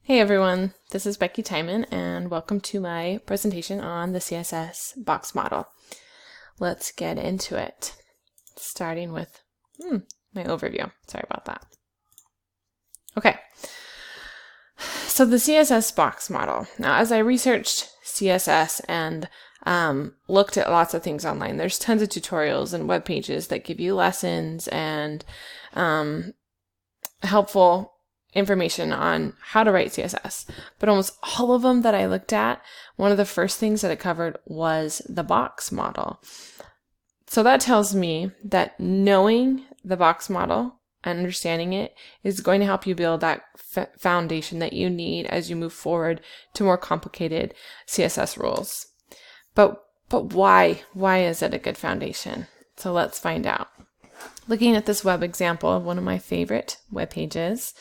Hey everyone, this is Becky Timon and welcome to my presentation on the CSS Box Model. Let's get into it, starting with my overview. Sorry about that. Okay, so the CSS Box Model. Now, as I researched CSS and looked at lots of things online, there's tons of tutorials and web pages that give you lessons and helpful information on how to write CSS, but almost all of them that I looked at, one of the first things that it covered was the box model. So that tells me that knowing the box model and understanding it is going to help you build that foundation that you need as you move forward to more complicated CSS rules. But why is it a good foundation? So let's find out. Looking at this web example of one of my favorite web pages,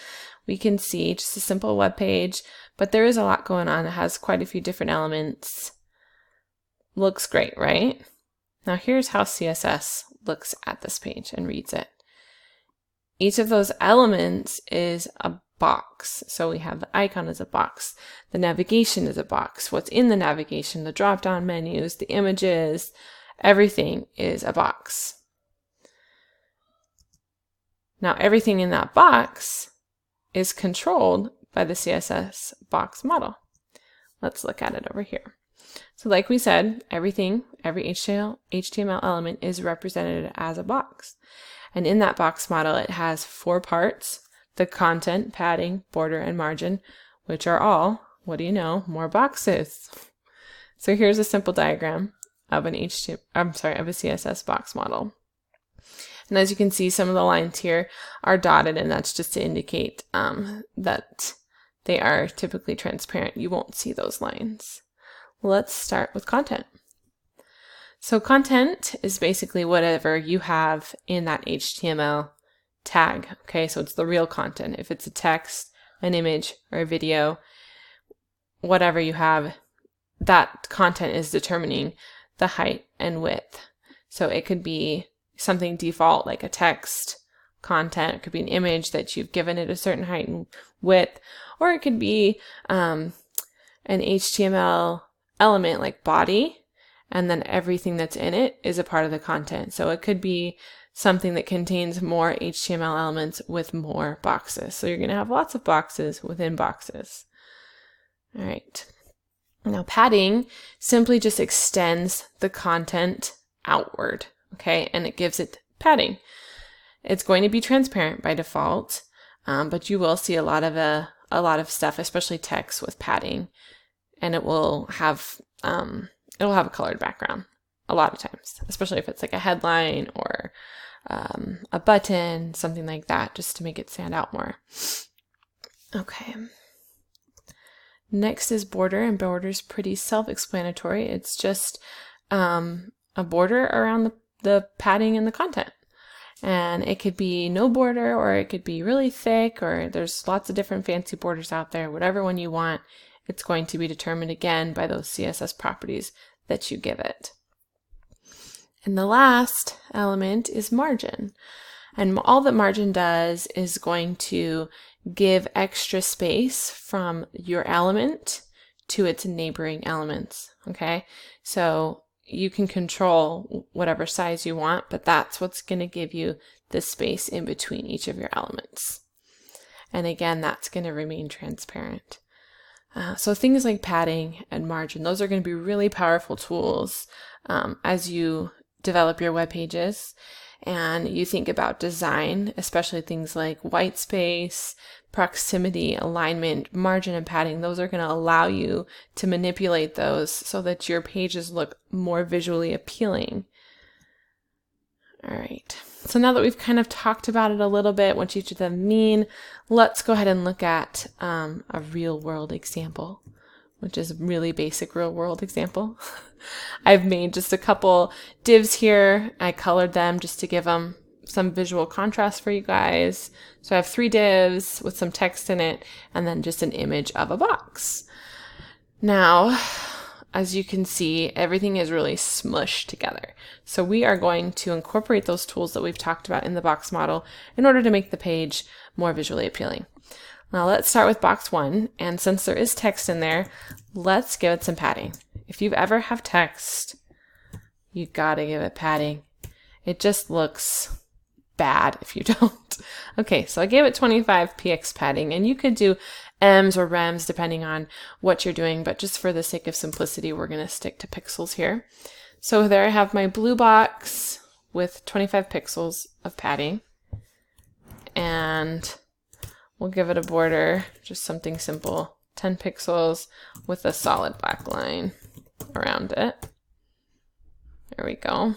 we can see just a simple web page, but there is a lot going on. It has quite a few different elements. Looks great, right? Now here's how CSS looks at this page and reads it. Each of those elements is a box. So we have the icon as a box. The navigation is a box. What's in the navigation, the drop-down menus, the images, everything is a box. Now everything in that box is controlled by the CSS box model. Let's look at it over here. So like we said, every HTML element is represented as a box. And in that box model, it has 4 parts: the content, padding, border, and margin, which are all, what do you know, more boxes. So here's a simple diagram of a CSS box model. And as you can see, some of the lines here are dotted, and that's just to indicate that they are typically transparent. You won't see those lines. Let's start with content. So content is basically whatever you have in that HTML tag. Okay, so it's the real content. If it's a text, an image, or a video, whatever you have, that content is determining the height and width. So it could be something default like a text content. It could be an image that you've given it a certain height and width, or it could be an HTML element like body, and then everything that's in it is a part of the content. So it could be something that contains more HTML elements with more boxes. So you're going to have lots of boxes within boxes. All right. Now padding simply just extends the content outward. Okay, and it gives it padding. It's going to be transparent by default, but you will see a lot of stuff, especially text, with padding, and it will have a colored background a lot of times, especially if it's like a headline or a button, something like that, just to make it stand out more. Okay. Next is border, and border is pretty self-explanatory. It's just a border around the padding and the content. And it could be no border, or it could be really thick, or there's lots of different fancy borders out there. Whatever one you want, it's going to be determined again by those CSS properties that you give it. And the last element is margin. And all that margin does is going to give extra space from your element to its neighboring elements. Okay, so you can control whatever size you want, but that's what's going to give you the space in between each of your elements. And again, that's going to remain transparent. So things like padding and margin, those are going to be really powerful tools as you develop your web pages and you think about design, especially things like white space, proximity, alignment, margin, and padding. Those are going to allow you to manipulate those so that your pages look more visually appealing. All right, so now that we've kind of talked about it a little bit, what each of them mean, let's go ahead and look at a real world example, which is a really basic real world example. I've made just a couple divs here. I colored them just to give them some visual contrast for you guys. So I have 3 divs with some text in it, and then just an image of a box. Now, as you can see, everything is really smushed together. So we are going to incorporate those tools that we've talked about in the box model in order to make the page more visually appealing. Now let's start with box 1, and since there is text in there, let's give it some padding. If you've ever have text, you gotta give it padding. It just looks bad if you don't. Okay, so I gave it 25 px padding, and you could do ems or rems depending on what you're doing, but just for the sake of simplicity, we're gonna stick to pixels here. So there I have my blue box with 25 pixels of padding, and we'll give it a border, just something simple, 10 pixels with a solid black line around it. There we go.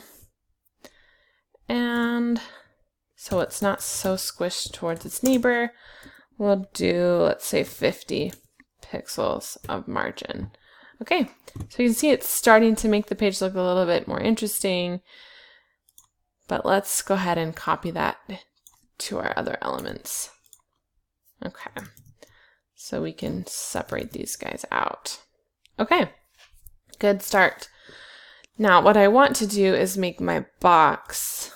And so it's not so squished towards its neighbor, we'll do, let's say, 50 pixels of margin. Okay, so you can see it's starting to make the page look a little bit more interesting, but let's go ahead and copy that to our other elements. Okay, so we can separate these guys out. Okay, good start. Now what I want to do is make my box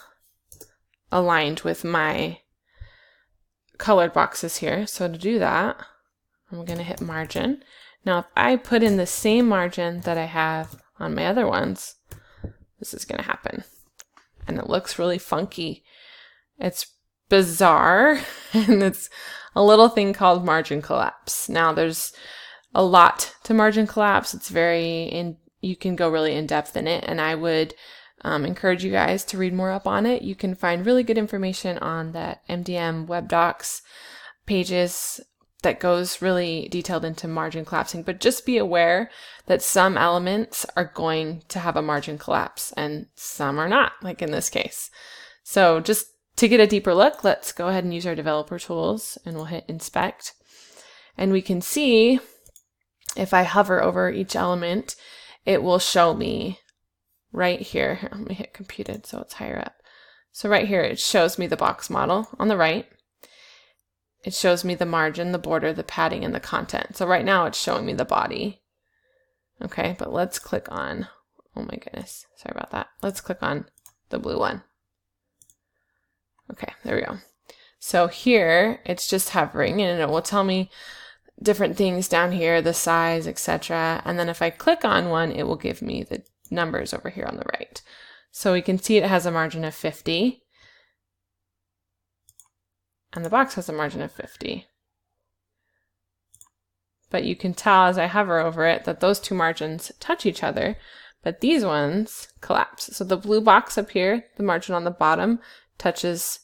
aligned with my colored boxes here. So to do that, I'm going to hit margin. Now if I put in the same margin that I have on my other ones, this is going to happen. And it looks really funky. It's bizarre, and it's a little thing called margin collapse. Now there's a lot to margin collapse. It's you can go really in depth in it, and I would encourage you guys to read more up on it. You can find really good information on that MDM web docs pages that goes really detailed into margin collapsing, but just be aware that some elements are going to have a margin collapse and some are not, like in this case. So just to get a deeper look, let's go ahead and use our developer tools, and we'll hit inspect. And we can see if I hover over each element, it will show me right here. Here, let me hit computed so it's higher up. So right here, it shows me the box model on the right. It shows me the margin, the border, the padding, and the content. So right now it's showing me the body. Okay, but let's click on, oh my goodness, sorry about that. Let's click on the blue one. Okay, there we go. So here it's just hovering, and it will tell me different things down here, the size, etc. And then if I click on one, it will give me the numbers over here on the right. So we can see it has a margin of 50. And the box has a margin of 50. But you can tell as I hover over it that those two margins touch each other, but these ones collapse. So the blue box up here, the margin on the bottom, touches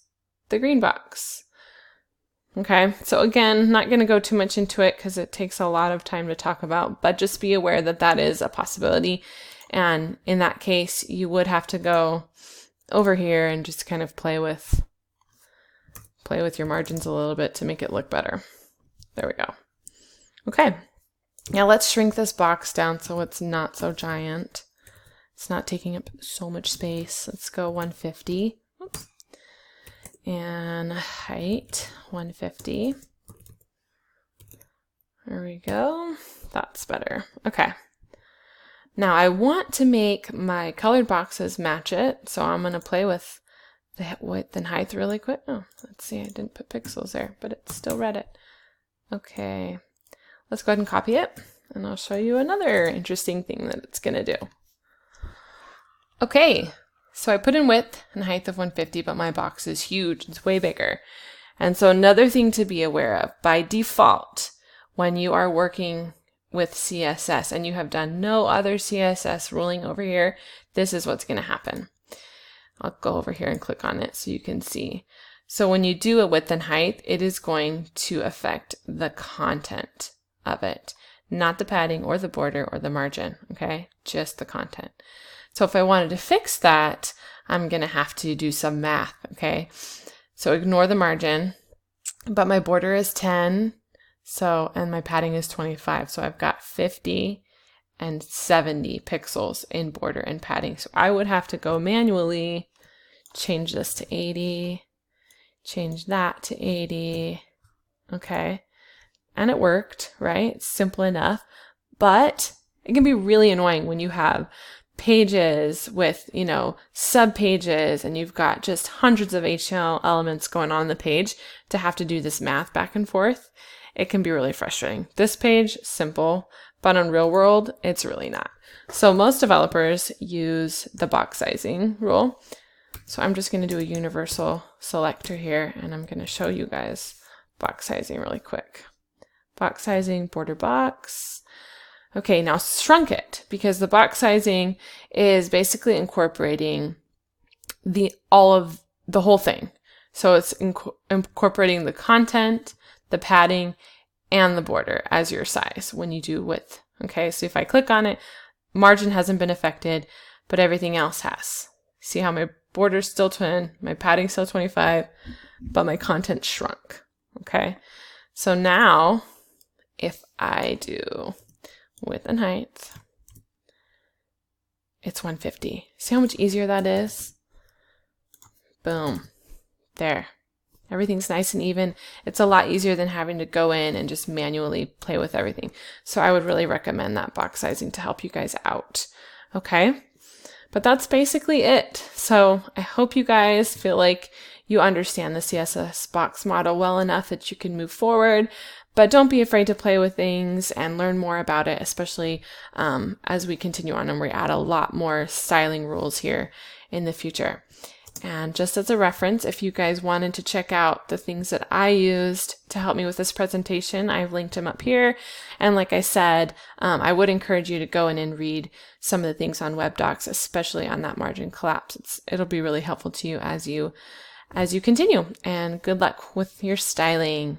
the green box. Okay, so again, not going to go too much into it because it takes a lot of time to talk about, but just be aware that that is a possibility. And in that case, you would have to go over here and just kind of play with your margins a little bit to make it look better. There we go. Okay, now let's shrink this box down so it's not so giant. It's not taking up so much space. Let's go 150. Oops. And height 150. There we go. That's better. Okay. Now I want to make my colored boxes match it, so I'm going to play with the width and height really quick. Oh, let's see, I didn't put pixels there, but it still read it. Okay, let's go ahead and copy it, and I'll show you another interesting thing that it's going to do. Okay, so I put in width and height of 150, but my box is huge. It's way bigger. And so another thing to be aware of, by default, when you are working with CSS and you have done no other CSS ruling over here, this is what's going to happen. I'll go over here and click on it so you can see. So when you do a width and height, it is going to affect the content of it, not the padding or the border or the margin, okay? Just the content. So if I wanted to fix that, I'm going to have to do some math, okay? So ignore the margin, but my border is 10, and my padding is 25. So I've got 50 and 70 pixels in border and padding. So I would have to go manually change this to 80, change that to 80, okay? And it worked, right? It's simple enough, but it can be really annoying when you have pages with, sub pages, and you've got just hundreds of HTML elements going on the page to have to do this math back and forth. it can be really frustrating. This page, simple, but on real world, it's really not. So most developers use the box sizing rule. So I'm just going to do a universal selector here, and I'm going to show you guys box sizing really quick. Box sizing, border box. Okay, now shrunk it, because the box sizing is basically incorporating the whole thing. So it's incorporating the content, the padding, and the border as your size when you do width. Okay, so if I click on it, margin hasn't been affected, but everything else has. See how my border's still 10, my padding's still 25, but my content shrunk. Okay, so now if I do width and height, it's 150. See how much easier that is? Boom. There. Everything's nice and even. It's a lot easier than having to go in and just manually play with everything. So I would really recommend that box sizing to help you guys out. Okay? But that's basically it. So I hope you guys feel like you understand the CSS box model well enough that you can move forward. But don't be afraid to play with things and learn more about it, especially as we continue on and we add a lot more styling rules here in the future. And just as a reference, if you guys wanted to check out the things that I used to help me with this presentation, I've linked them up here. And like I said, I would encourage you to go in and read some of the things on WebDocs, especially on that margin collapse. It'll be really helpful to you as you continue. And good luck with your styling.